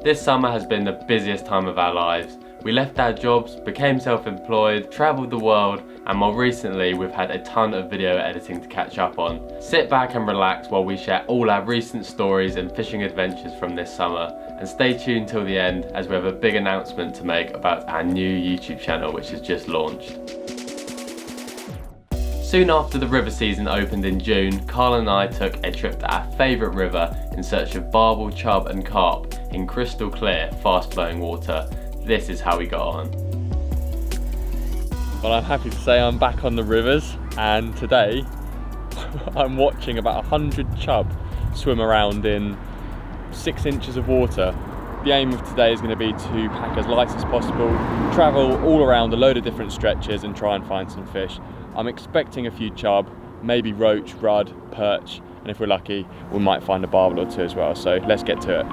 This summer has been the busiest time of our lives. We left our jobs, became self-employed, travelled the world, and more recently we've had a ton of video editing to catch up on. Sit back and relax while we share all our recent stories and fishing adventures from this summer, and stay tuned till the end as we have a big announcement to make about our new YouTube channel which has just launched. Soon after the river season opened in June, Carl and I took a trip to our favourite river in search of barbel, chub and carp in crystal clear, fast flowing water. This is how we got on. Well, I'm happy to say I'm back on the rivers, and today I'm watching about 100 chub swim around in 6 inches of water. The aim of today is going to be to pack as light as possible, travel all around a load of different stretches and try and find some fish. I'm expecting a few chub, maybe roach, rudd, perch, and if we're lucky we might find a barbel or two as well, so let's get to it.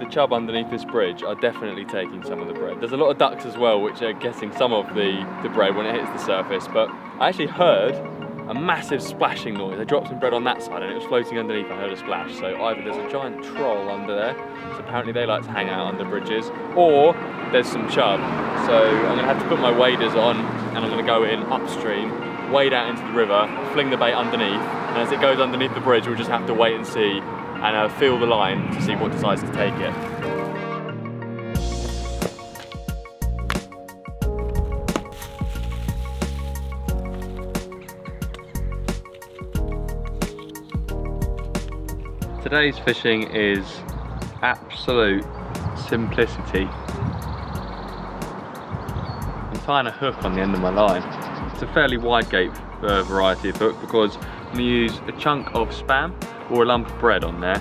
The chub underneath this bridge are definitely taking some of the bread. There's a lot of ducks as well which are getting some of the bread when it hits the surface, but I actually heard a massive splashing noise. I dropped some bread on that side and it was floating underneath. I heard a splash, so either there's a giant troll under there, so apparently they like to hang out under bridges, or there's some chub. So I'm gonna have to put my waders on and I'm gonna go in upstream, wade out into the river, fling the bait underneath, and as it goes underneath the bridge we'll just have to wait and see and feel the line to see what decides to take it. Today's fishing is absolute simplicity. I'm tying a hook on the end of my line. It's a fairly wide gape variety of hook because I'm going to use a chunk of spam or a lump of bread on there,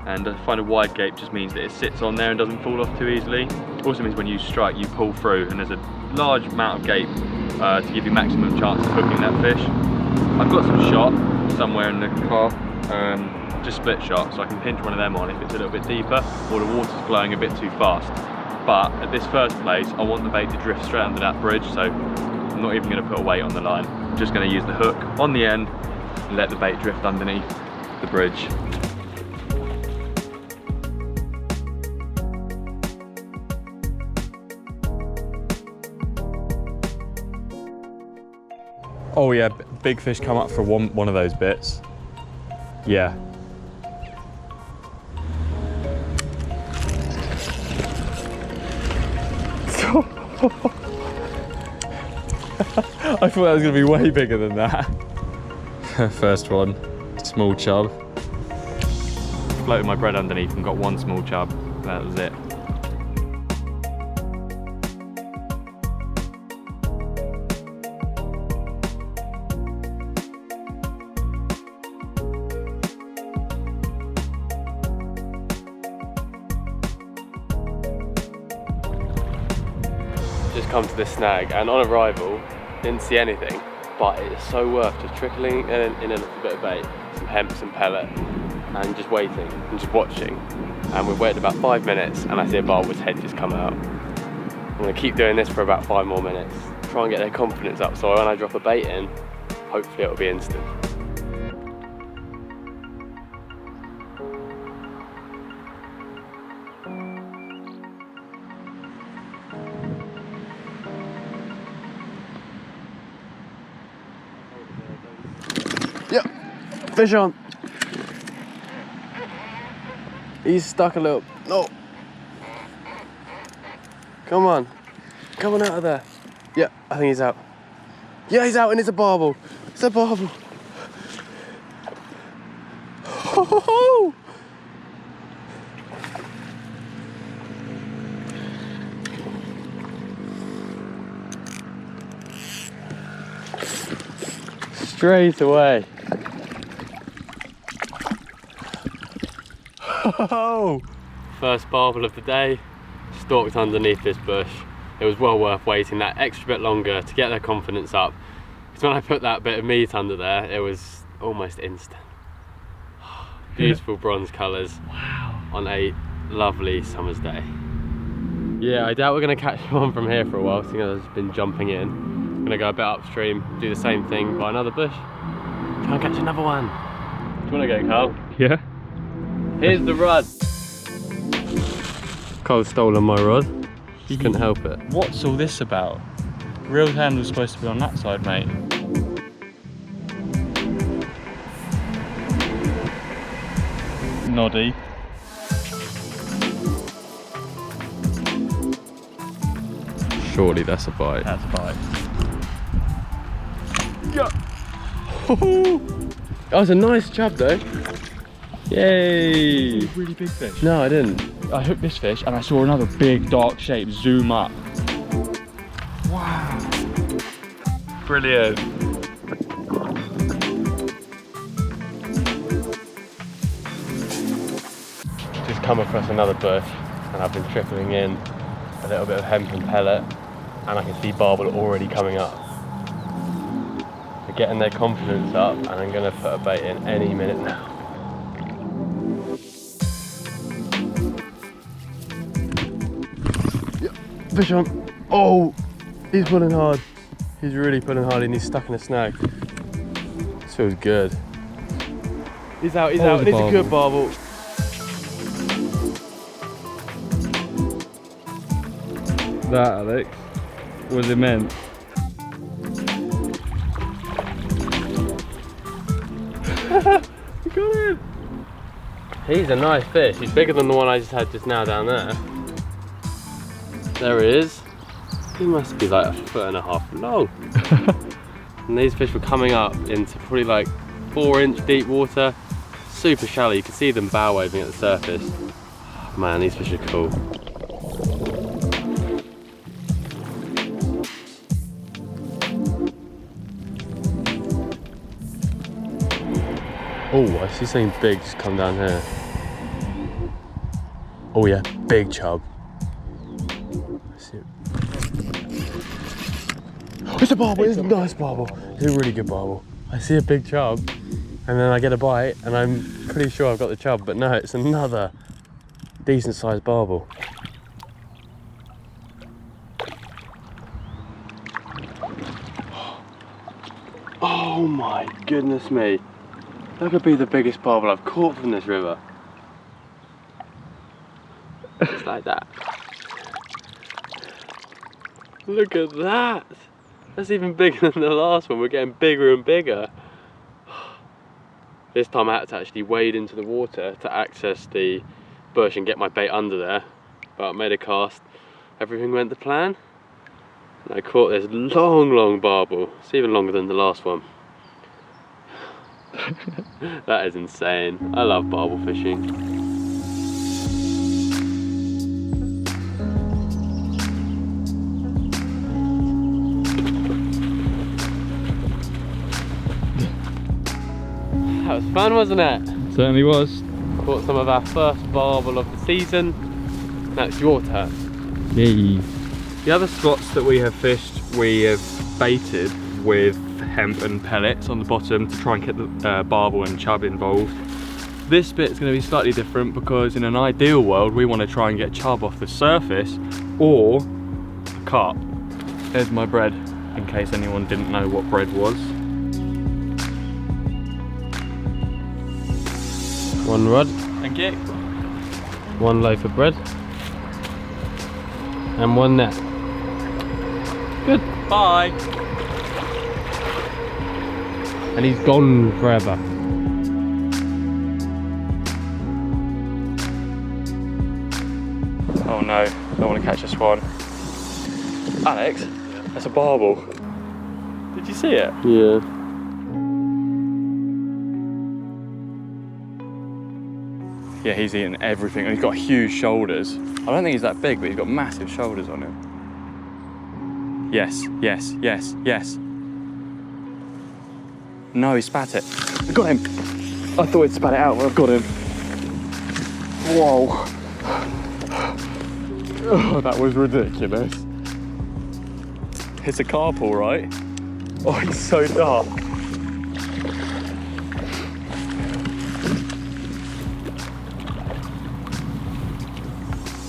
and I find a wide gape just means that it sits on there and doesn't fall off too easily. It also means when you strike you pull through, and there's a large amount of gape to give you maximum chance of hooking that fish. I've got some shot somewhere in the car, just split shot, so I can pinch one of them on if it's a little bit deeper or the water's flowing a bit too fast. But at this first place I want the bait to drift straight under that bridge, so I'm not even going to put a weight on the line. I'm just going to use the hook on the end and let the bait drift underneath the bridge. Oh yeah, big fish come up for one of those bits. Yeah. I thought that was going to be way bigger than that. First one, small chub. Floated my bread underneath and got one small chub. That was it. Just come to this snag, and on arrival didn't see anything, but it's so worth just trickling in a little bit of bait, some hemp, some pellet, and just waiting and just watching. And we've waited about 5 minutes and I see a barbel's head just come out. I'm going to keep doing this for about 5 more minutes, try and get their confidence up, so when I drop a bait in, hopefully it'll be instant. Yep, fish on. He's stuck a little. No. Come on. Come on out of there. Yeah, I think he's out. Yeah, he's out and it's a barbel. It's a barbel. Oh! Straight away. Oh! First barbel of the day, stalked underneath this bush. It was well worth waiting that extra bit longer to get their confidence up, because when I put that bit of meat under there, it was almost instant. Beautiful bronze colours. Wow. On a lovely summer's day. Yeah, I doubt we're going to catch one from here for a while, seeing as I've been jumping in. I'm gonna go a bit upstream, do the same thing by another bush. Try and catch another one. Do you wanna go, Carl? Yeah. Here's the rod. Cole's stolen my rod. Just couldn't help it. What's all this about? Reel handle's supposed to be on that side, mate. Noddy. Surely that's a bite. That's a bite. That was a nice chub though. Yay! Really big fish. No, I didn't. I hooked this fish and I saw another big dark shape zoom up. Wow. Brilliant. Just come across another bush and I've been trickling in a little bit of hemp and pellet and I can see barbel already coming up. They're getting their confidence up and I'm going to put a bait in any minute now. Fish on. Oh, he's pulling hard. He's really pulling hard and he's stuck in a snag. This feels good. He's out, he's out. And it's a good barbel. That, Alex, was immense. We got him. He's a nice fish. He's bigger than the one I just had just now down there. There he is. He must be like 1.5 feet long. And these fish were coming up into probably like 4-inch deep water. Super shallow, you can see them bow waving at the surface. Man, these fish are cool. Oh, I see something big just come down here. Oh yeah, big chub. It's a barbel, it's a nice barbel. It's a really good barbel. I see a big chub and then I get a bite and I'm pretty sure I've got the chub, but no, it's another decent sized barbel. Oh my goodness me. That could be the biggest barbel I've caught from this river. Just like that. Look at that. That's even bigger than the last one. We're getting bigger and bigger. This time I had to actually wade into the water to access the bush and get my bait under there. But I made a cast. Everything went to plan. And I caught this long barbel. It's even longer than the last one. That is insane. I love barbel fishing. That was fun, wasn't it? Certainly was. Caught some of our first barbel of the season. Now it's your turn. Yay. The other spots that we have fished, we have baited with hemp and pellets on the bottom to try and get the barbel and chub involved. This bit's going to be slightly different because in an ideal world we want to try and get chub off the surface or a carp. There's my bread, in case anyone didn't know what bread was. One rod. Thank you. One loaf of bread. And one net. Good. Bye. And he's gone forever. Oh no, don't want to catch a swan. Alex, that's a barbel. Did you see it? Yeah. Yeah, he's eating everything and he's got huge shoulders. I don't think he's that big, but he's got massive shoulders on him. Yes, yes, yes, yes. No, he spat it. I got him. I thought he'd spat it out, but I've got him. Whoa. Oh, that was ridiculous. It's a carp, all right. Oh, he's so dark.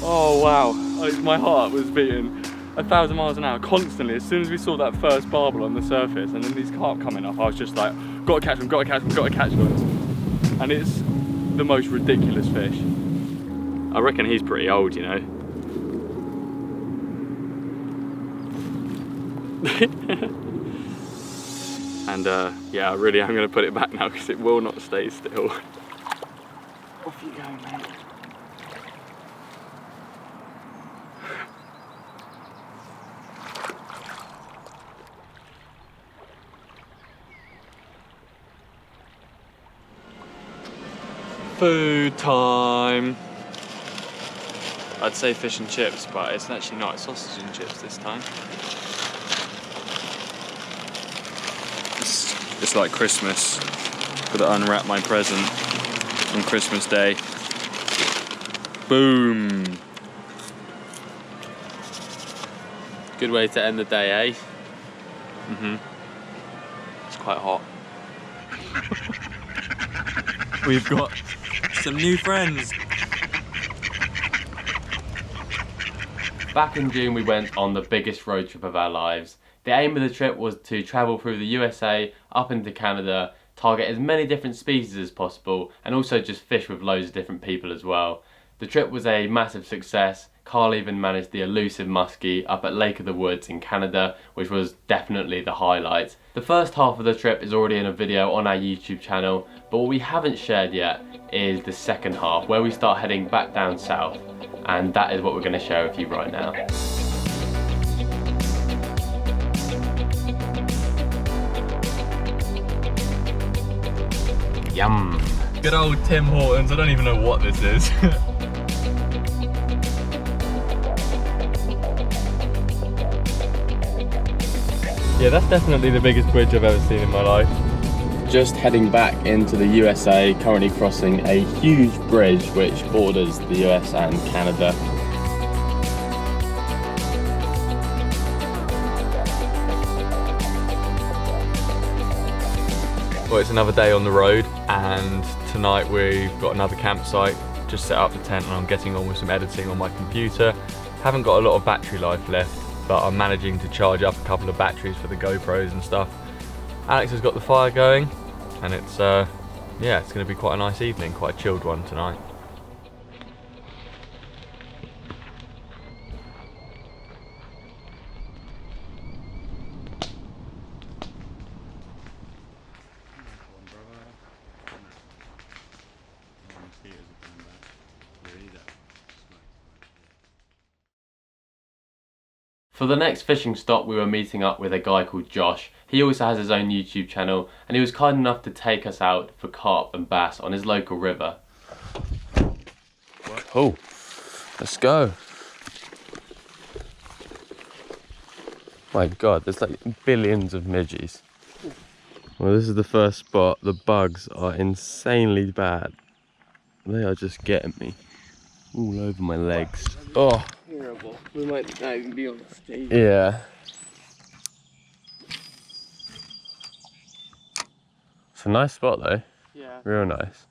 Oh wow, my heart was beating 1,000 miles an hour constantly. As soon as we saw that first barbel on the surface and then these carp coming up, I was just like, gotta catch them, gotta catch them, gotta catch them. And it's the most ridiculous fish. I reckon he's pretty old, you know. And yeah, I really am going to put it back now because it will not stay still. Off you go, mate. Food time. I'd say fish and chips, but it's actually not. It's sausage and chips this time. It's like Christmas. Gotta unwrap my present on Christmas Day. Boom. Good way to end the day, eh? Mm-hmm. It's quite hot. We've got some new friends. Back in June we went on the biggest road trip of our lives. The aim of the trip was to travel through the USA, up into Canada, target as many different species as possible, and also just fish with loads of different people as well. The trip was a massive success. Carl even managed the elusive muskie up at Lake of the Woods in Canada, which was definitely the highlight. The first half of the trip is already in a video on our YouTube channel, but what we haven't shared yet is the second half, where we start heading back down south, and that is what we're going to share with you right now. Yum! Good old Tim Hortons. I don't even know what this is. Yeah, that's definitely the biggest bridge I've ever seen in my life. Just heading back into the USA, currently crossing a huge bridge which borders the US and Canada. Well, it's another day on the road, and tonight we've got another campsite. Just set up the tent and I'm getting on with some editing on my computer. Haven't got a lot of battery life left, but I'm managing to charge up a couple of batteries for the GoPros and stuff. Alex has got the fire going, and it's yeah, it's going to be quite a nice evening, quite a chilled one tonight. For the next fishing stop we were meeting up with a guy called Josh. He also has his own YouTube channel and he was kind enough to take us out for carp and bass on his local river. Oh, let's go. My God, there's like billions of midges. Well, this is the first spot. The bugs are insanely bad. They are just getting me all over my legs. Oh, Terrible. We might not even be able to stay. yeah. It's a nice spot though. Yeah. Real nice.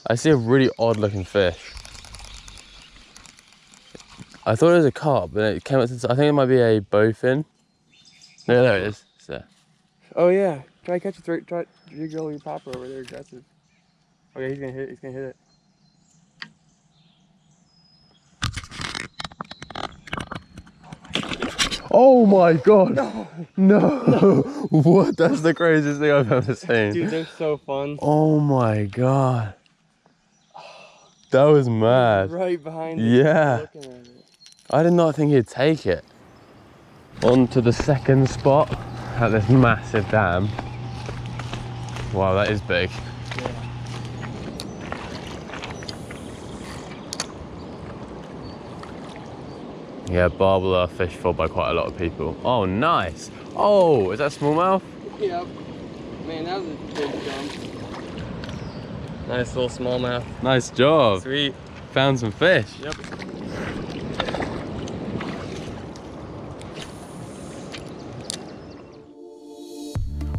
I see a really odd looking fish. I thought it was a carp, but it came up to, I think it might be a bowfin. No, there it is. It's there. Oh yeah. Try catch it. Try jiggle your popper over there aggressive. Okay, he's gonna hit it. He's gonna hit it. Oh my God! No! What? That's the craziest thing I've ever seen. Dude, they're so fun. Oh my God! That was mad. Right behind it. Yeah. Looking at it. I did not think he'd take it. On to the second spot at this massive dam. Wow, that is big. Yeah. Yeah, barbel are fished for by quite a lot of people. Oh, nice. Oh, is that smallmouth? Yep. Man, that was a big jump. Nice little smallmouth. Nice job. Sweet. Found some fish. Yep.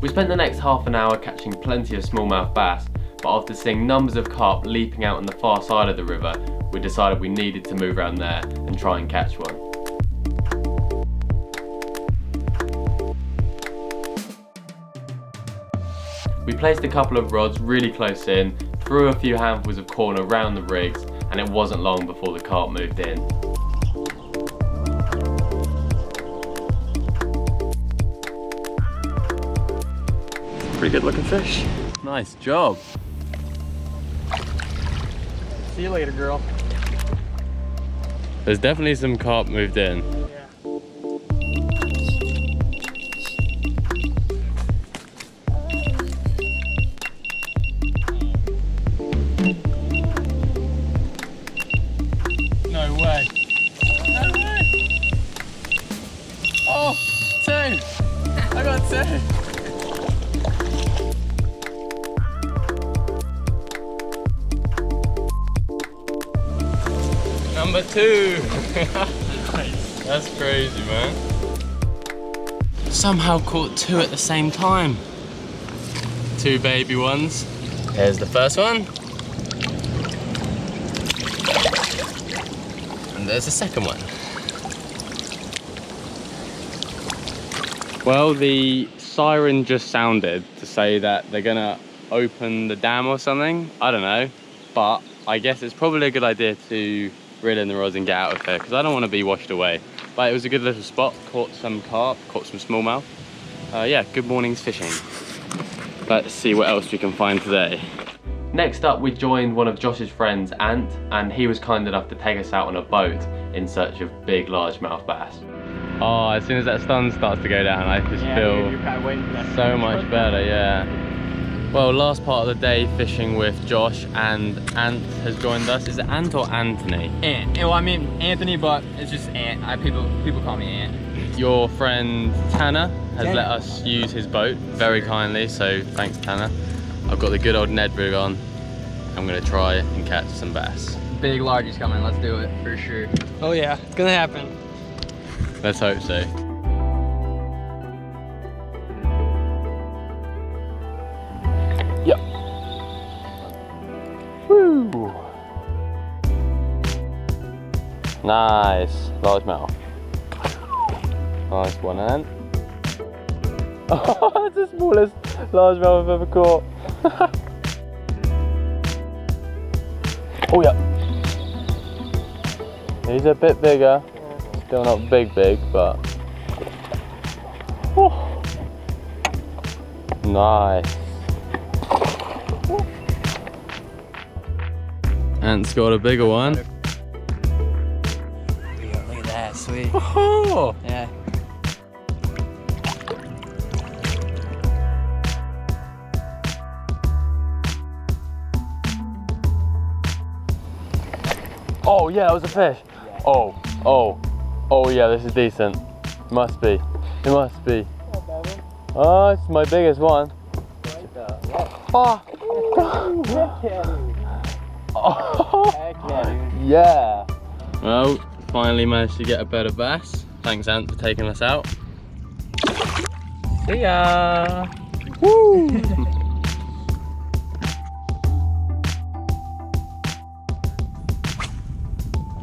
We spent the next half an hour catching plenty of smallmouth bass, but after seeing numbers of carp leaping out on the far side of the river, we decided we needed to move around there and try and catch one. We placed a couple of rods really close in, threw a few handfuls of corn around the rigs, and it wasn't long before the carp moved in. Pretty good looking fish. Nice job. See you later, girl. There's definitely some carp moved in. Yeah. No way. No way. Oh, 2. I got 2. Number 2. That's crazy, man. Somehow caught 2 at the same time. 2 baby ones. Here's the first one. And there's the second one. Well, the siren just sounded to say that they're gonna open the dam or something. I don't know, but I guess it's probably a good idea to reel in the rods and get out of here because I don't want to be washed away. But it was a good little spot, caught some carp, caught some smallmouth. Yeah, good morning's fishing. Let's see what else we can find today. Next up, we joined one of Josh's friends, Ant, and he was kind enough to take us out on a boat in search of big largemouth bass. Oh, as soon as that sun starts to go down, I just feel you're kind of waiting for that so much better, yeah. Well, last part of the day fishing with Josh, and Ant has joined us. Is it Ant or Anthony? Ant. Well, I mean Anthony, but it's just Ant. People call me Ant. Your friend Tanner has let us use his boat very kindly, so thanks Tanner. I've got the good old Ned rig on. I'm gonna try and catch some bass. Big largie's coming. Let's do it for sure. Oh yeah, it's gonna happen. Let's hope so. Yep. Woo! Nice, largemouth. Nice one, Ant. Oh, that's the smallest largemouth I've ever caught. Oh yeah. He's a bit bigger. Still not big, but. Oh. Nice. Ant's got a bigger one. Look at that, sweet. Oh. Yeah. Oh yeah, that was a fish. Oh yeah, this is decent. Must be. It must be. Oh, it's my biggest one. Oh. Yeah. Well, finally managed to get a better bass. Thanks Ant for taking us out. See ya. Woo.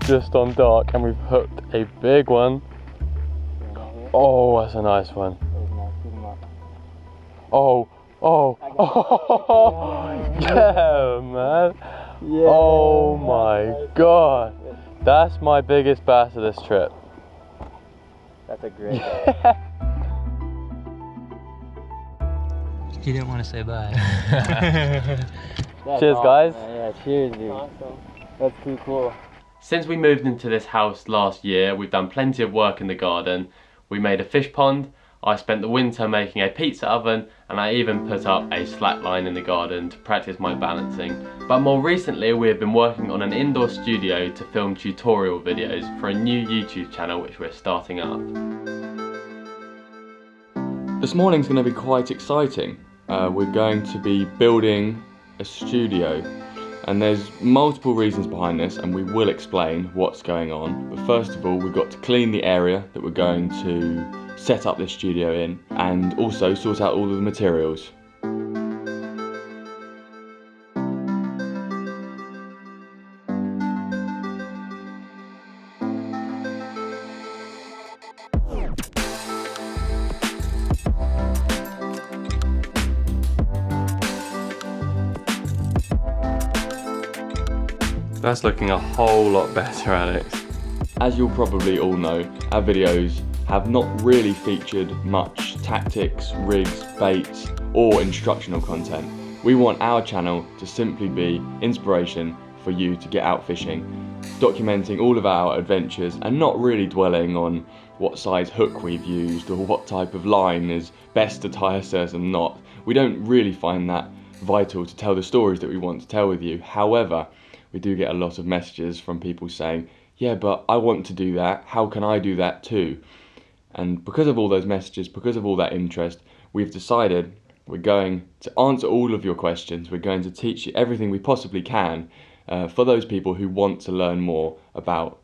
Just on dark and we've hooked a big one. Oh, that's a nice one. Oh, yeah, man. Yeah. Oh my god. That's my biggest bass of this trip. That's a great You didn't want to say bye. Cheers, guys. Yeah, cheers, dude. Awesome. That's too cool. Since we moved into this house last year, we've done plenty of work in the garden. We made a fish pond, I spent the winter making a pizza oven, and I even put up a slack line in the garden to practice my balancing. But more recently, we have been working on an indoor studio to film tutorial videos for a new YouTube channel which we're starting up. This morning's going to be quite exciting. We're going to be building a studio, and there's multiple reasons behind this, and we will explain what's going on. But first of all, we've got to clean the area that we're going to set up this studio in and also sort out all of the materials. That's looking a whole lot better, Alex. As you'll probably all know, our videos have not really featured much tactics, rigs, baits, or instructional content. We want our channel to simply be inspiration for you to get out fishing, documenting all of our adventures and not really dwelling on what size hook we've used or what type of line is best to tie a certain knot. We don't really find that vital to tell the stories that we want to tell with you. However, we do get a lot of messages from people saying, yeah, but I want to do that, how can I do that too? And because of all those messages, because of all that interest, we've decided we're going to answer all of your questions. We're going to teach you everything we possibly can for those people who want to learn more about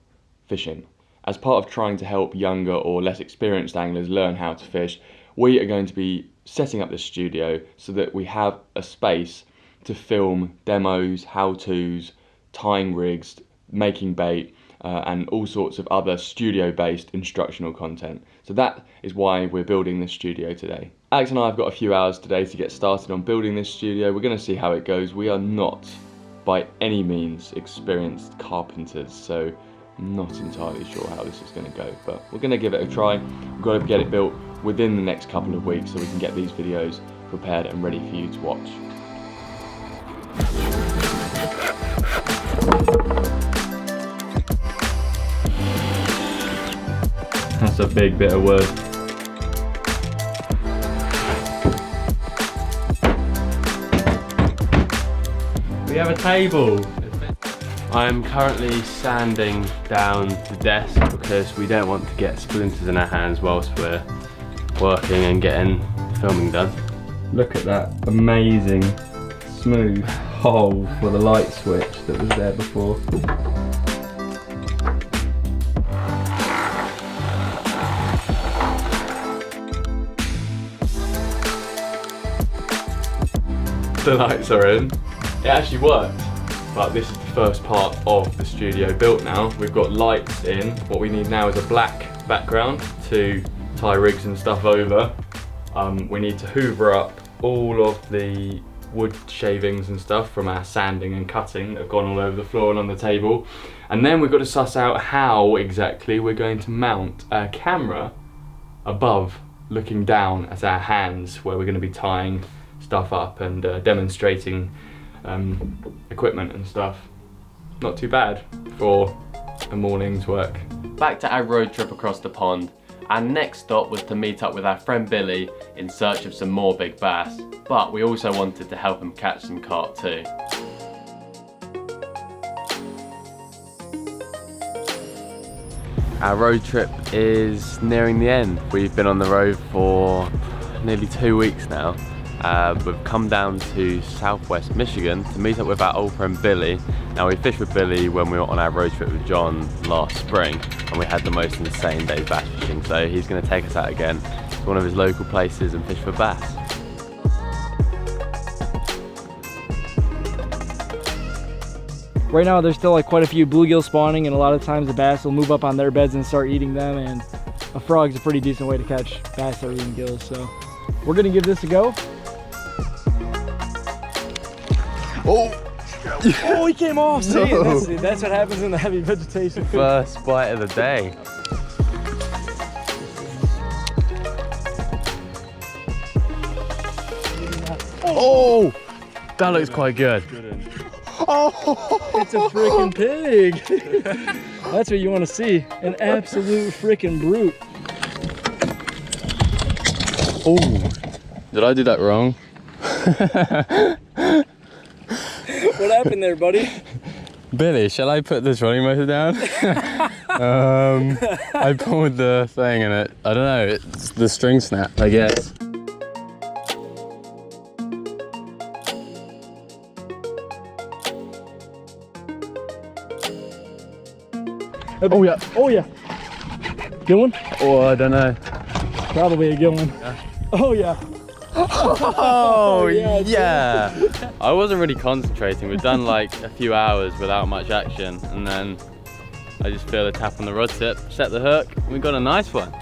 fishing. As part of trying to help younger or less experienced anglers learn how to fish, we are going to be setting up this studio so that we have a space to film demos, how-tos, tying rigs, making bait, and all sorts of other studio-based instructional content. So that is why we're building this studio today. Alex and I have got a few hours today to get started on building this studio. We're going to see how it goes. We are not by any means experienced carpenters, so I'm not entirely sure how this is going to go, but we're going to give it a try. We've got to get it built within the next couple of weeks so we can get these videos prepared and ready for you to watch. That's a big bit of wood. We have a table. I'm currently sanding down the desk because we don't want to get splinters in our hands whilst we're working and getting filming done. Look at that amazing smooth hole for the light switch that was there before. The lights are in. It actually worked, but this is the first part of the studio built now. We've got lights in. What we need now is a black background to tie rigs and stuff over. We need to hoover up all of the wood shavings and stuff from our sanding and cutting that have gone all over the floor and on the table. And then we've got to suss out how exactly we're going to mount a camera above, looking down at our hands, where we're going to be tying stuff up and demonstrating equipment and stuff. Not too bad for a morning's work. Back to our road trip across the pond. Our next stop was to meet up with our friend Billy in search of some more big bass, but we also wanted to help him catch some carp too. Our road trip is nearing the end. We've been on the road for nearly 2 weeks now. We've come down to southwest Michigan to meet up with our old friend Billy. Now, we fished with Billy when we were on our road trip with John last spring, and we had the most insane day bass fishing, so he's going to take us out again to one of his local places and fish for bass. Right now there's still like quite a few bluegill spawning, and a lot of times the bass will move up on their beds and start eating them, and a frog's a pretty decent way to catch bass that are eating gills, so we're gonna give this a go. Oh! Oh, he came off! See, that's what happens in the heavy vegetation. First bite of the day. Oh! That looks quite good. Oh! It's a freaking pig! That's what you want to see. An absolute freaking brute. Oh! Did I do that wrong? What happened there, buddy? Billy, shall I put the trolling motor down? I pulled the thing and I don't know, it's the string snapped, I guess. Oh yeah, oh yeah. Good one? Oh, I don't know. Probably a good one. Oh yeah. Oh yeah. yeah. I wasn't really concentrating. We've done like a few hours without much action, and then I just feel a tap on the rod tip, set the hook, and we got a nice one.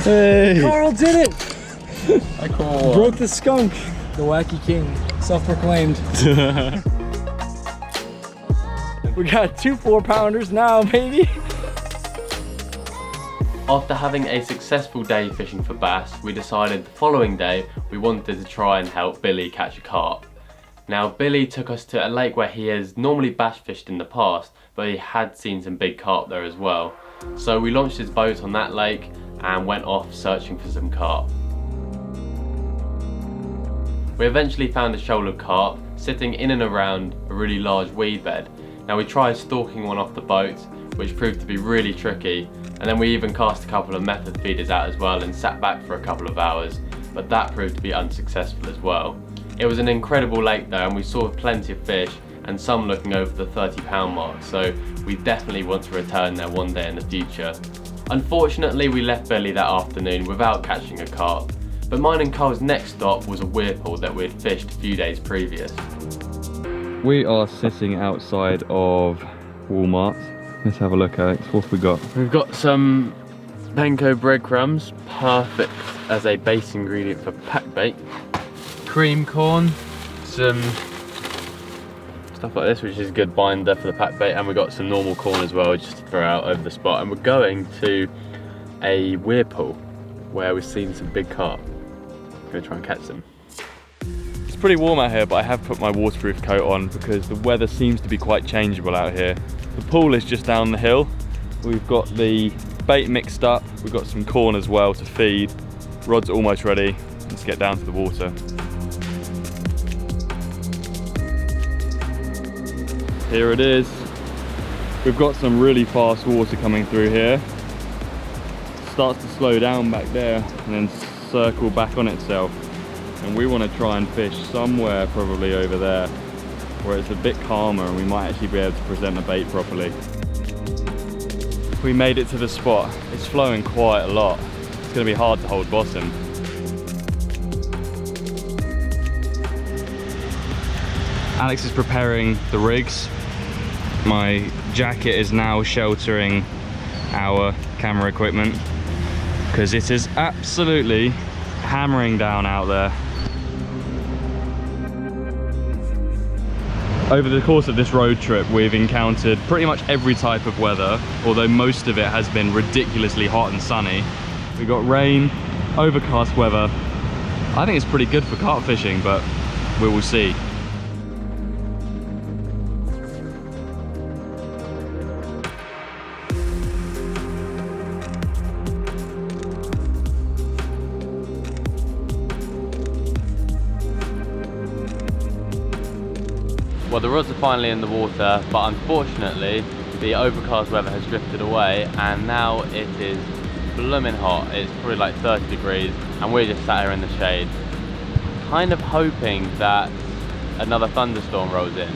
Hey. Carl did it. I call Broke the skunk. The wacky king, self-proclaimed. We got 2 4-pounders now, baby. After having a successful day fishing for bass, we decided the following day we wanted to try and help Billy catch a carp. Now Billy took us to a lake where he has normally bass fished in the past, but he had seen some big carp there as well. So we launched his boat on that lake and went off searching for some carp. We eventually found a shoal of carp sitting in and around a really large weed bed. Now we tried stalking one off the boat, which proved to be really tricky, and then we even cast a couple of method feeders out as well and sat back for a couple of hours, but that proved to be unsuccessful as well. It was an incredible lake though, and we saw plenty of fish and some looking over the 30-pound mark, so we definitely want to return there one day in the future. Unfortunately, we left Billy that afternoon without catching a carp, but mine and Carl's next stop was a whirlpool that we had fished a few days previous. We are sitting outside of Walmart. Let's have a look, Alex. What have we got? We've got some panko breadcrumbs, perfect as a base ingredient for pack bait. Cream corn, some stuff like this, which is a good binder for the pack bait, and we got some normal corn as well, just to throw out over the spot. And we're going to a whirlpool where we've seen some big carp. I'm gonna try and catch them. It's pretty warm out here, but I have put my waterproof coat on because the weather seems to be quite changeable out here. The pool is just down the hill. We've got the bait mixed up. We've got some corn as well to feed. Rod's almost ready. Let's get down to the water. Here it is. We've got some really fast water coming through here. Starts to slow down back there and then circle back on itself. And we want to try and fish somewhere probably over there where it's a bit calmer and we might actually be able to present the bait properly. We made it to the spot. It's flowing quite a lot. It's going to be hard to hold bottom. Alex is preparing the rigs. My jacket is now sheltering our camera equipment because it is absolutely hammering down out there. Over the course of this road trip, we've encountered pretty much every type of weather, although most of it has been ridiculously hot and sunny. We got rain, overcast weather. I think it's pretty good for carp fishing, but we will see. Well, the rods are finally in the water, but unfortunately the overcast weather has drifted away and now it is blooming hot. It's probably like 30 degrees and we're just sat here in the shade, kind of hoping that another thunderstorm rolls in.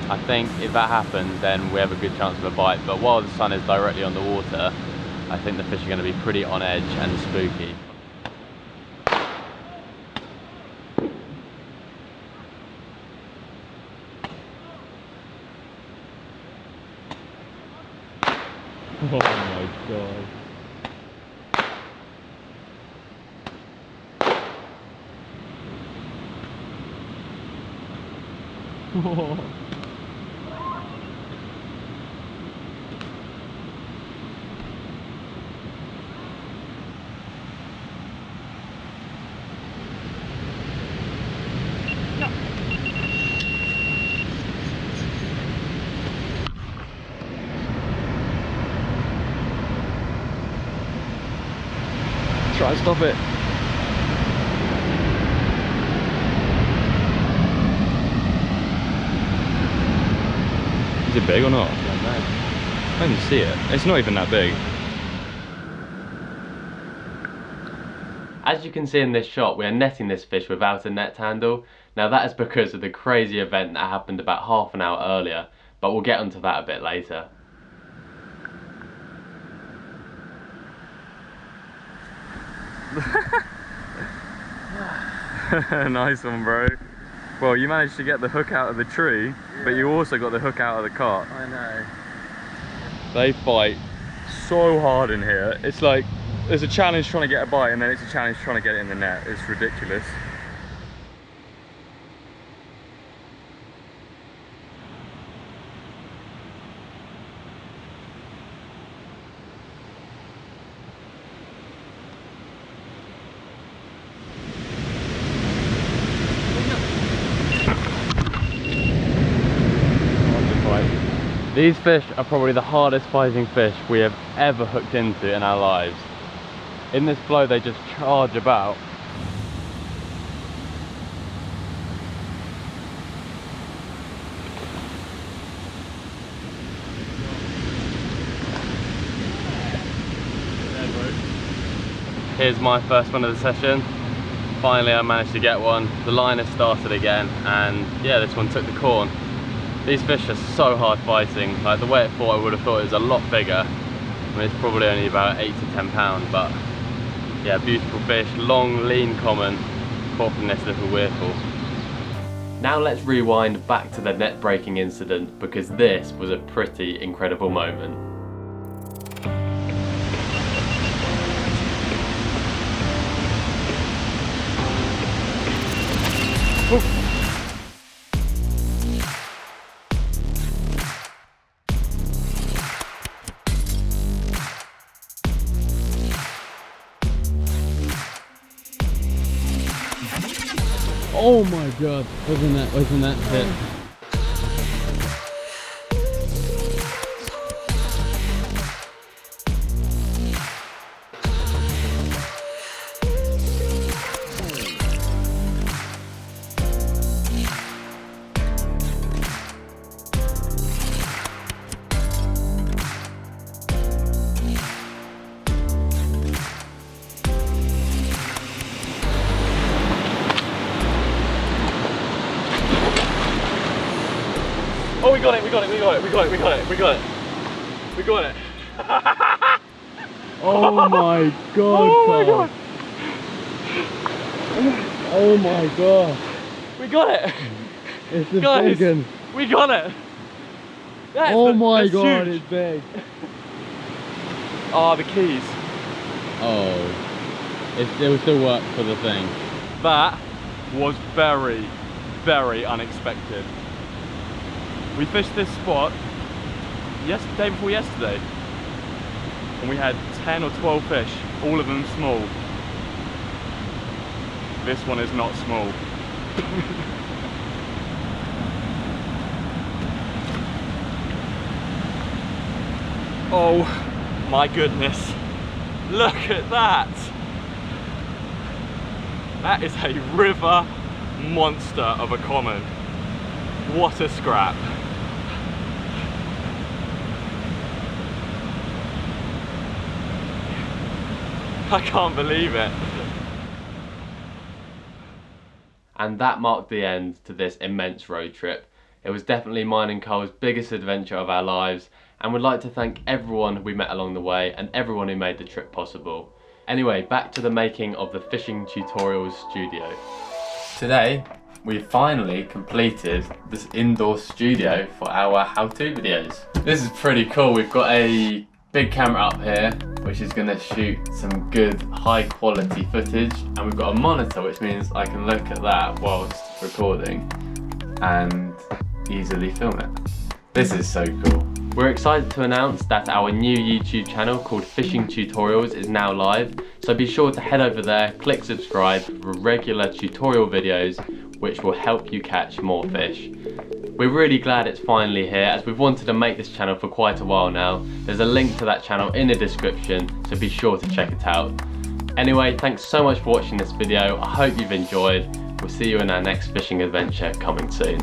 I think if that happens then we have a good chance of a bite, but while the sun is directly on the water, I think the fish are going to be pretty on edge and spooky. Oh my god. Try and stop it. Is it big or not? I don't even see it. It's not even that big. As you can see in this shot, we are netting this fish without a net handle. Now that is because of the crazy event that happened about half an hour earlier, but we'll get onto that a bit later. Nice one, bro. Well, you managed to get the hook out of the tree, yeah, but you also got the hook out of the cart. I know. They fight so hard in here. It's like there's a challenge trying to get a bite, and then it's a challenge trying to get it in the net. It's ridiculous. These fish are probably the hardest fighting fish we have ever hooked into in our lives. In this flow they just charge about. Here's my first one of the session. Finally I managed to get one. The line has started again, and yeah, this one took the corn. These fish are so hard fighting. Like the way it fought, I would have thought it was a lot bigger. I mean, it's probably only about 8 to 10 pounds, but yeah, beautiful fish, long, lean common, caught from this little weirful. Now let's rewind back to the net breaking incident, because this was a pretty incredible moment. Oh my god, wasn't that hit? Oh, we got it, we got it, we got it, we got it, we got it, we got it. We got it. Oh my god, oh my god. Oh my god. We got it. It's the Guys, big one. we got it. That's Oh my god, huge. it's big. Ah, the keys. Oh. It was still work for the thing. That was very, very unexpected. We fished this spot day before yesterday, and we had 10 or 12 fish, all of them small. This one is not small. Oh my goodness, look at that. That is a river monster of a common. What a scrap. I can't believe it. And that marked the end to this immense road trip. It was definitely mine and Carl's biggest adventure of our lives, and we'd like to thank everyone we met along the way and everyone who made the trip possible. Anyway, back to the making of the Fishing Tutorials studio. Today, we finally completed this indoor studio for our how-to videos. This is pretty cool. We've got a big camera up here, which is gonna shoot some good high quality footage, and we've got a monitor, which means I can look at that whilst recording and easily film it. This is so cool. We're excited to announce that our new YouTube channel called Fishing Tutorials is now live, so be sure to head over there, click subscribe for regular tutorial videos which will help you catch more fish. We're really glad it's finally here, as we've wanted to make this channel for quite a while now. There's a link to that channel in the description, so be sure to check it out. Anyway, thanks so much for watching this video. I hope you've enjoyed. We'll see you in our next fishing adventure coming soon.